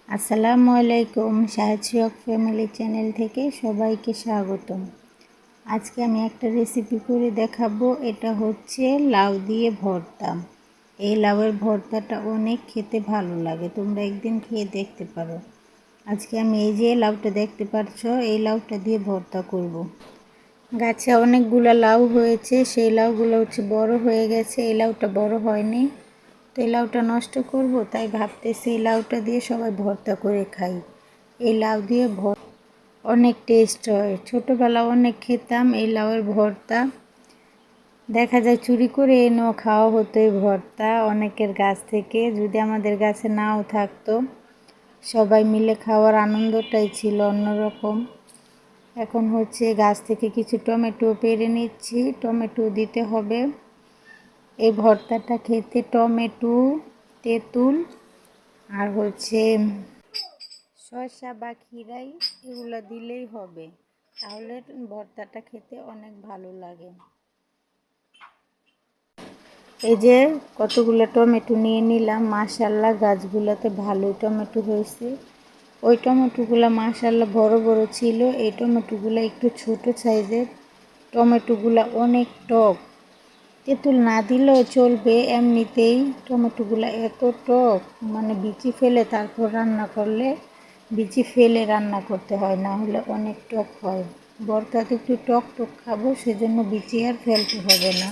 আসসালামু আলাইকুম। শাহদ family channel থেকে সবাইকে স্বাগতম। আজকে আমি একটা রেসিপি করে দেখাবো। এটা হচ্ছে লাউ দিয়ে ভর্তা। এই লাউয়ের ভর্তাটা অনেক খেতে ভালো লাগে, তোমরা একদিন খেয়ে দেখতে পারো। আজকে আমি এই যে লাউটা দেখতে পাচ্ছ, এই লাউটা দিয়ে ভর্তা করব। গাছে অনেকগুলো লাউ হয়েছে, সেই লাউগুলো হচ্ছে বড় হয়ে গেছে, এই লাউটা বড় হয়নি। তো এই লাউটা নষ্ট করব, তাই ভাবতেছি এই লাউটা দিয়ে সবাই ভর্তা করে খাই। এই লাউ দিয়ে অনেক টেস্ট হয়, ছোটোবেলা অনেক খেতাম এই লাউয়ের ভর্তা। দেখা যায় চুরি করে এনেও খাওয়া হতো এই ভর্তা অনেকের গাছ থেকে। যদি আমাদের গাছে নাও থাকতো, সবাই মিলে খাওয়ার আনন্দটাই ছিল অন্যরকম। এখন হচ্ছে গাছ থেকে কিছু টমেটো পেড়ে নিচ্ছি, টমেটো দিতে হবে। এই ভর্তাটা খেতে টমেটো, তেঁতুল আর হচ্ছে শসা বা খিরাই এগুলো দিলেই হবে, তাহলে ভর্তাটা খেতে অনেক ভালো লাগে। এই যে কতগুলো টমেটো নিয়ে নিলাম, মাশাআল্লাহ গাছগুলোতে ভালোই টমেটো হয়েছে। ওই টমেটোগুলো মাশাআল্লাহ বড় বড় ছিল, এই টমেটোগুলো একটু ছোট সাইজের। টমেটোগুলো অনেক টক, তেঁতুল না দিলেও চলবে, এমনিতেই টমেটোগুলো এত টক, মানে বিচি ফেলে তারপর রান্না করলে, বিচি ফেলে রান্না করতে হয়, না হলে অনেক টক হয়। ভর্তাতে একটু টক টক খাবো, সেজন্য বিচি আর ফেলতে হবে না,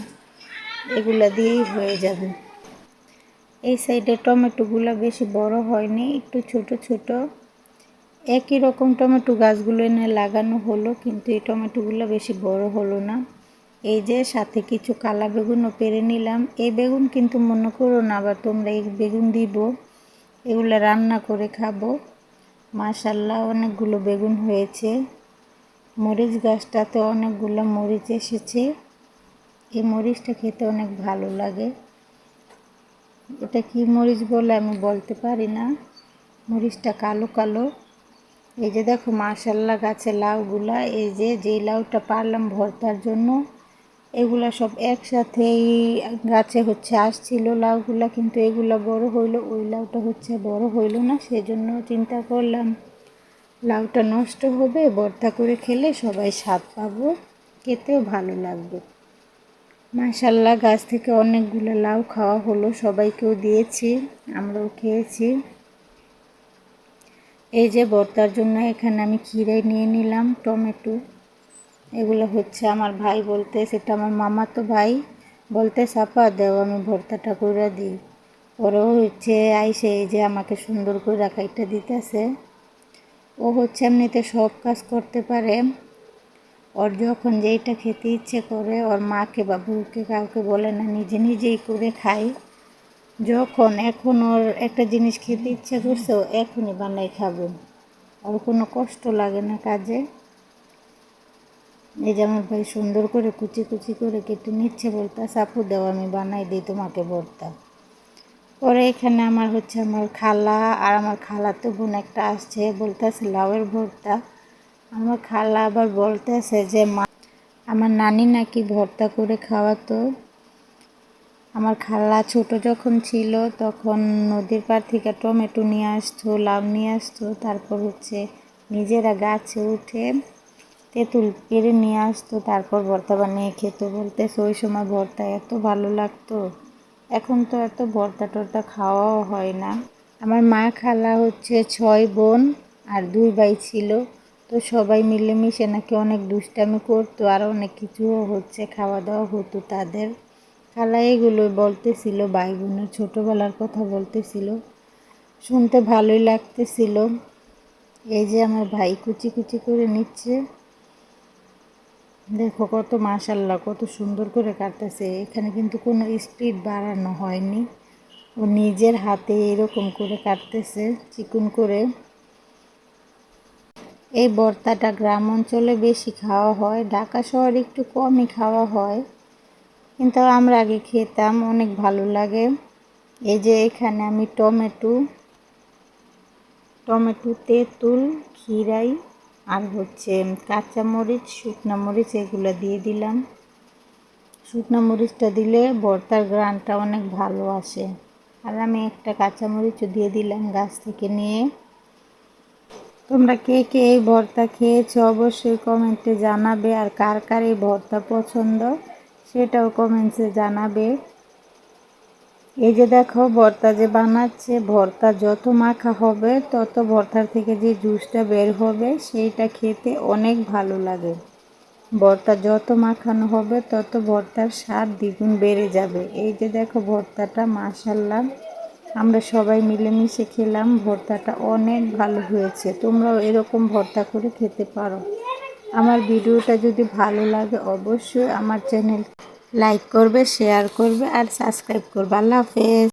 এগুলা দিয়েই হয়ে যাবে। এই সাইডে টমেটোগুলো বেশি বড় হয়নি, একটু ছোট ছোট। একই রকম টমেটো গাছগুলো এনে লাগানো হলো, কিন্তু এই টমেটোগুলো বেশি বড় হলো না। এই যে সাথে কিছু কালা বেগুনও পেরে নিলাম। এই বেগুন কিন্তু মনে করো না আবার তোমরা এই বেগুন দিব, এগুলো রান্না করে খাবো। মাশাআল্লাহ অনেকগুলো বেগুন হয়েছে। মরিচ গাছটাতে অনেকগুলো মরিচ এসেছে, এই মরিচটা খেতে অনেক ভালো লাগে। এটা কি মরিচ বলে আমি বলতে পারি না, মরিচটা কালো কালো। এই যে দেখো মাশাআল্লাহ গাছে লাউগুলা, এই যে যেই লাউটা পারলাম ভর্তার জন্য, এগুলা সব একসাথেই গাছে হচ্ছে আসছিল লাউগুলা, কিন্তু এগুলা বড় হইলো, ওই লাউটা হচ্ছে বড় হইলো না। সেজন্য চিন্তা করলাম লাউটা নষ্ট হবে, ভর্তা করে খেলে সবাই স্বাদ পাবো, খেতেও ভালো লাগবে। মাশাআল্লাহ গাছ থেকে অনেকগুলো লাউ খাওয়া হলো, সবাইকেও দিয়েছি, আমরাও খেয়েছি। এই যে ভর্তার জন্য এখানে আমি খিরাই নিয়ে নিলাম, টমেটো। এগুলো হচ্ছে আমার ভাই বলতে, সেটা আমার মামাতো ভাই বলতে, সাপা দেও আমি ভর্তাটা করে দিই। ওরও হচ্ছে আইসে এই যে আমাকে সুন্দর করে কাইটা দিতেছে। ও হচ্ছে এমনিতে সব কাজ করতে পারে, ওর যখন যেইটা খেতে ইচ্ছে করে ওর মাকে বা বউকে কাউকে বলে না, নিজে নিজেই করে খায়। এখন ওর একটা জিনিস খেতে ইচ্ছে করছে, ও এখনই বানাই খাবে, ওর কোনো কষ্ট লাগে না কাজে। এই যে আমার ভাই সুন্দর করে কুচি কুচি করে কেটে নিচ্ছে, বলতে সাপু দেও আমি বানাই দিই তোমাকে ভর্তা। পরে এখানে আমার খালা আর আমার খালাতো বোন একটা আসছে, বলতেছে লাউয়ের ভর্তা। আমার খালা আবার বলতেছে যে আমার নানি নাকি ভর্তা করে খাওয়াতো। আমার খালা ছোট যখন ছিল তখন নদীর পাড় থেকে টমেটো নিয়ে আসতো, লাউ নিয়ে আসতো, তারপর হচ্ছে নিজেরা গাছে উঠে তেঁতুল পেড়ে নিয়ে আসতো, তারপর ভর্তা বানিয়ে খেত। বলতেছে ওই সময় ভর্তা এত ভালো লাগতো, এখন তো এত ভর্তা টর্তা খাওয়াও হয় না। আমার মা খালা হচ্ছে 6 বোন আর 2 ভাই ছিল, তো সবাই মিলেমিশে নাকি অনেক দুষ্টামি করতো, আর অনেক কিছুও হচ্ছে খাওয়া দাওয়া হতো তাদের। খালা এগুলো বলতেছিল, ভাই বোনের ছোটোবেলার কথা বলতেছিল, শুনতে ভালোই লাগতেছিল। এই যে আমার ভাই কুচি কুচি করে নিচ্ছে, দেখো কত মাশাআল্লাহ কত সুন্দর করে কাটতেছে। এখানে কিন্তু কোনো স্পিড বাড়ানো হয়নি, ও নিজের হাতে এরকম করে কাটতেছে চিকন করে। এই ভর্তাটা গ্রাম অঞ্চলে বেশি খাওয়া হয়, ঢাকা শহরে একটু কমই খাওয়া হয়, কিন্তু আমরা আগে খেতাম, অনেক ভালো লাগে। এই যে এখানে আমি টমেটো, তেঁতুল, খিরাই আর হচ্ছে কাঁচামরিচ, শুকনো মরিচ এগুলো দিয়ে দিলাম। শুকনো মরিচটা দিলে ভর্তার ঘ্রাণটা অনেক ভালো আসে। আর আমি একটা কাঁচামরিচও দিয়ে দিলাম গাছ থেকে নিয়ে। তোমরা কে কে এই ভর্তা খেয়েছো অবশ্যই কমেন্টে জানাবে, আর কার কার এই ভর্তা পছন্দ সেটাও কমেন্টসে জানাবে। এই যে দেখো ভর্তা যে বানাচ্ছে, ভর্তা যত মাখা হবে তত ভর্তার থেকে যে জুসটা বের হবে সেইটা খেতে অনেক ভালো লাগে। ভর্তা যত মাখানো হবে তত ভর্তার স্বাদ দ্বিগুণ বেড়ে যাবে। এই যে দেখো ভর্তাটা মাশাআল্লাহ আমরা সবাই মিলেমিশে খেলাম, ভর্তাটা অনেক ভালো হয়েছে। তোমরাও এরকম ভর্তা করে খেতে পারো। আমার ভিডিওটা যদি ভালো লাগে অবশ্যই আমার চ্যানেল লাইক করবে, শেয়ার করবে আর সাবস্ক্রাইব করবে। আল্লাহ হাফেজ।